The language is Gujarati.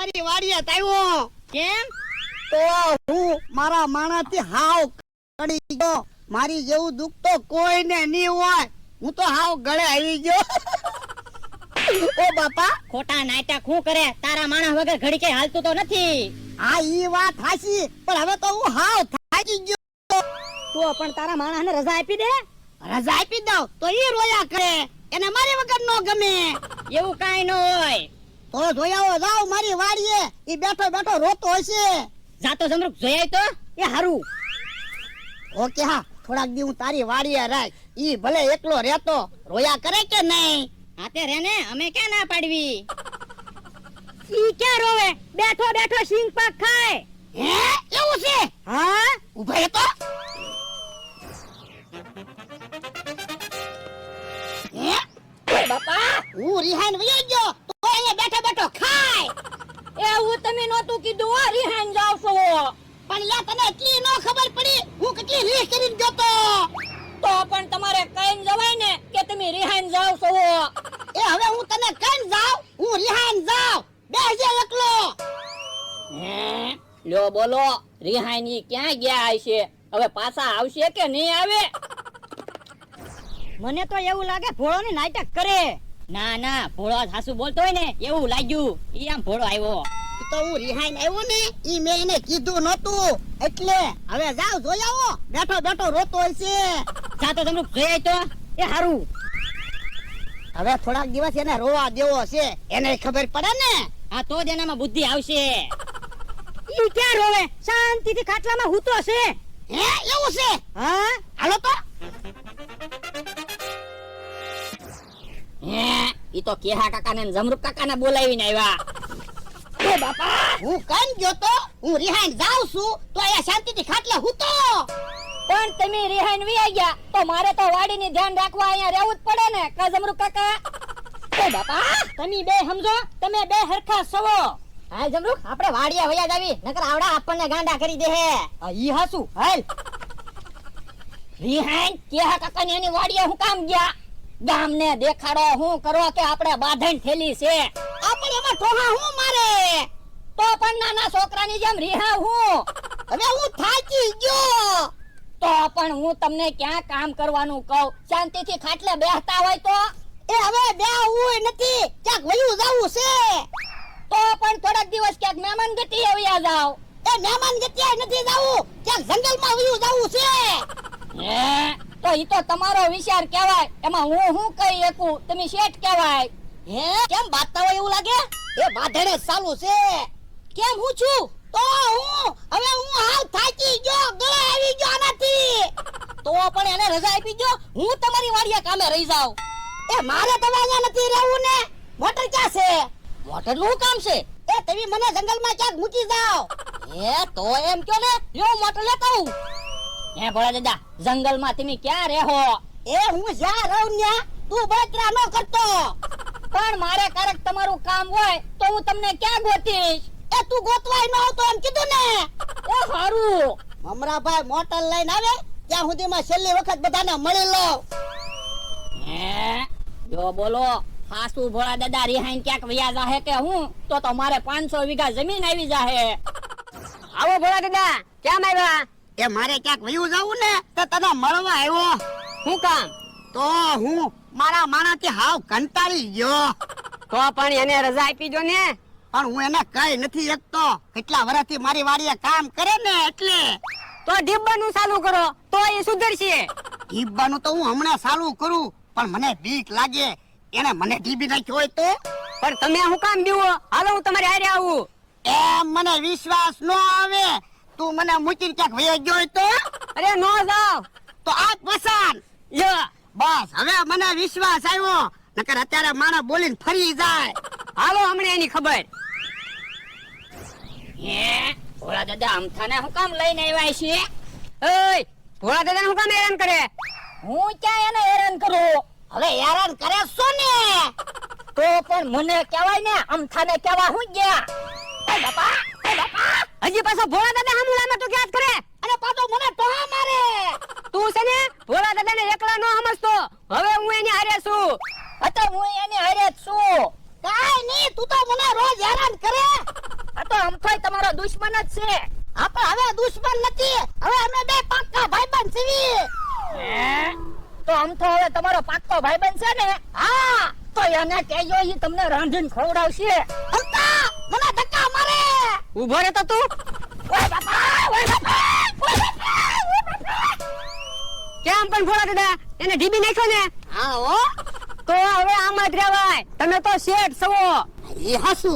તમારી વાડીએ આવ્યો. કેમ? તો હું મારા માણાથી હાવ કડી ગયો. મારી જેવું દુઃખ તો કોઈને નહીં હોય. હું તો હાવ ગળે આવી ગયો. ઓ બાપા, ખોટા નાટક શું કરે? તારા માણસ વગર ઘડી કે હાલતું તો નથી. આ ઈ વાત હાચી, પણ હવે તો હું હાવ થાકી ગયો. તો પણ તારા માણસને રજા આપી દે. રજા આપી દઉં તો ઈ રોયા કરે. એને મારી વગર નો ગમે. એવું કાઈ ન હોય. તો જોયાવો જાવ મારી વાડીએ. ઈ બેઠો બેઠો રોતો હશે. જાતો જમરૂક જોઈ આય તો એ હારું. ઓકે હા, થોડાક દી હું તારી વાડીએ રાખ. ઈ ભલે એકલો રહેતો, રોયા કરે કે નહીં? હાતે રે ને, અમે ક્યાં ના પાડવી. ઈ ક્યાં રોવે? બેઠો બેઠો સિંગ પાક ખાય. હે, એવું છે? હા, ઉભા રહેતો. હે, ઓય બાપા, હું રિહાન વયો ગયો તો અહીંયા બેઠો બેઠો ખાય. એવું તમે નહોતું કીધું. હો રિહાન જાવ છો. પણ લે, તને એટલી નો ખબર પડી હું કેટલી રીહ કરીને ગયો તો પણ તમારે કઈન જવાય ને કે તમે રિહાન જાવ છો. એ હવે હું તને કઈ જાવ, હું રિહાન જાવ. બેસજે એકલો. લ્યો બોલો, રિહાની ક્યાં ગયા હશે? હવે પાછા આવશે કે નહીં આવે? મને તો એવું લાગે ભોળો ની નાટક કરે. ના ના, ભોળો સાસુ બોલતો હોય ને એવું લાગ્યું. ઈ આમ ભોળો આવ્યો. તો હું રિહાન આવ્યો ને, ઈ મેં એને કીધું નતું. એટલે હવે જાવ જોઈ આવો. બેઠો બેઠો રોતો હશે. જાતો તમે જોઈ તો એ હારું. હવે થોડાક દિવસ એને રોવા દેવો છે. એને ખબર પડે ને. આ તો જ એનામાં બુદ્ધિ આવશે. ઈ ક્યાં રોવે? શાંતિથી ખાટલામાં હૂતો છે. હે, એવું છે? હા, હાલો તો. ઈ તો કેહા કાકાને ને જમરૂક કાકાને બોલાવીને આવ્યા. એ બાપા, હું કઈ ગયો તો? હું રિહાન જાઉં છું તો અહીંયા શાંતિથી ખાટલે હૂતો. પણ તમે રિહાઈન વી ગયા તો મારે તો વાડીની ધ્યાન રાખવા અહીંયા રહેવું જ પડે ને કા જમરૂક કાકા? એ બાપા, તમે બે સમજો, તમે બે હરખા સવો. હાલ જમરૂક, આપણે વાડીએ વયા જાવી, નકર આવડા આપણને ગાંડા કરી દે હે. ઈ હાસુ, હાલ. રિહાઈન કેહા કાકાની એની વાડીએ હું કામ ગયા? ગામને દેખાડો હું કરો કે આપણે બાંધણ થેલી છે. આપણે એમાં ઠોહા હું મારે. તો પણ નાના છોકરાની જેમ રિહા હું. હવે હું થાકી ગયો. તો પણ હું તમને ક્યાં કામ કરવાનું કહું? શાંતિથી ખાટલે બેસતા હોય તો. એ હવે બેહવું નથી, ક્યાંક વયું જાવું છે. તો પણ થોડાક દિવસ ક્યાંક મહેમાન ગતિ આવ્યા જાવ. એ મહેમાન ગતિએ નથી જાવું, ક્યાંક જંગલમાં વયું જાવું છે. તો ઈ તો તમારો વિચાર કહેવાય. એમાં હું કહી શકું? તમે શેઠ કહેવાય. હે, કેમ બાતતા હોય એવું લાગે? એ બાધણે ચાલુ છે. કેમ હું છું? તો હવે હું હાવ થાકી ગયો, ગળે આવી ગયો આનાથી. તો પણ એને રજા આપી દો, હું તમારી વાડીએ કામે રહી જાઉં. એ મારે તો અહીંયા નથી રહેવું ને. મોટર ક્યાં છે? મોટરનું શું કામ છે? એ તમે મને જંગલમાં ક્યાંક મૂકી જાઓ. તો એમ કયો ને, લ્યો મોટર લેતા આવું. હે ભોળા દાદા, જંગલમાં તમે ક્યાં રહો? એ હું જ્યાં રહું ત્યાં તું બળતરા ન કરતો. પણ મારે ક્યારેક તમારું કામ હોય તો હું તમને ક્યાં ગોતીશ? એ તું ગોતવાય ન આવતો એમ કીધું ને. એ હારું. મમરાભાઈ મોટર લઈને આવે ત્યાં સુધીમાં છેલ્લી વખત બધાને મળી લો. જો બોલો, સાસુ ભોળા દાદા રિહાઈન ક્યાંક વયા જાહે કે હું તો મારે 500 વીઘા જમીન આવી જાહે. આવો ભોળા દાદા, કેમ આવ્યા? એ મારે ક્યાંક વયું જવું ને તો તને મળવા આવ્યો. શું કામ? તો હું મારા માણાથી હાવ કંટાળી ગયો. તો પણ એને રજા આપી દો ને. પણ હું એને કઈ નથી શકતો. કેટલા વર્ષથી મારી વાડીએ કામ કરે ને એટલે. તો ઢીબ્બાનું ચાલુ કરો તો એ સુધરશે. ઢીબવાનું તો હું હમણાં ચાલુ કરું, પણ મને બીક લાગે. એને મને ઢીબી નાખ્યો હોય તો. પણ તમે શું કામ દીવો? હાલો હું તમારી હારે આવું. એમ મને વિશ્વાસ ન આવે. તું મને મૂકીને ક્યાંક વયો ગયો હોય તો. અરે નો જાવ તો આ પસંદ. બસ હવે મને વિશ્વાસ આવ્યો. નકર અત્યારે માણસ બોલીને ફરી જાય. હાલો હમણે એની ખબર. ભોળા દાદા અમથાને હું કામ લઈને આવ્યા છે? ઓય, ભોળા દાદા હું કામ હેરાન કરે? હું ક્યાં એને હેરાન કરું? હવે હેરાન કરે છો ને. તો પણ મને કહેવાય ને, અમથાને કહેવા હું ગયા. એ બાપા, હજી પાછો ભોળા દાદા હમણાં તો ક્યાં કરે? અને પાછો મને ટોહા મારે. તું છે ને ભોળા દાદાને એકલા નો સમજતો. હવે હું એની હારે છું. હું એની હારે જ છું. કાઈ નહીં, તું તો મને રોજ હેરાન કરે. અમથોય તમારો દુશ્મન જ છે. આપણે હવે દુશ્મન નથી, હવે અમે બે પાક્કા ભાઈબંધ છીએ. તો અમથો હવે તમારો પાક્કો ભાઈબંધ છે ને? હા, તો એને કહેજો ઈ તમને રાંધીને ખવડાવશે. અંતા મને ધક્કા મારે. ઊભો રહે તો તું. ઓય બાપા, ઓય બાપા, ઓય બાપા, ઓય બાપા. કેમ પણ ભોળા દાદા એને ઢીબી નાખ્યો ને? હા હો, તો હવે આમ જ રહેવાય. તમે તો શેઠ છો. એ હાસુ.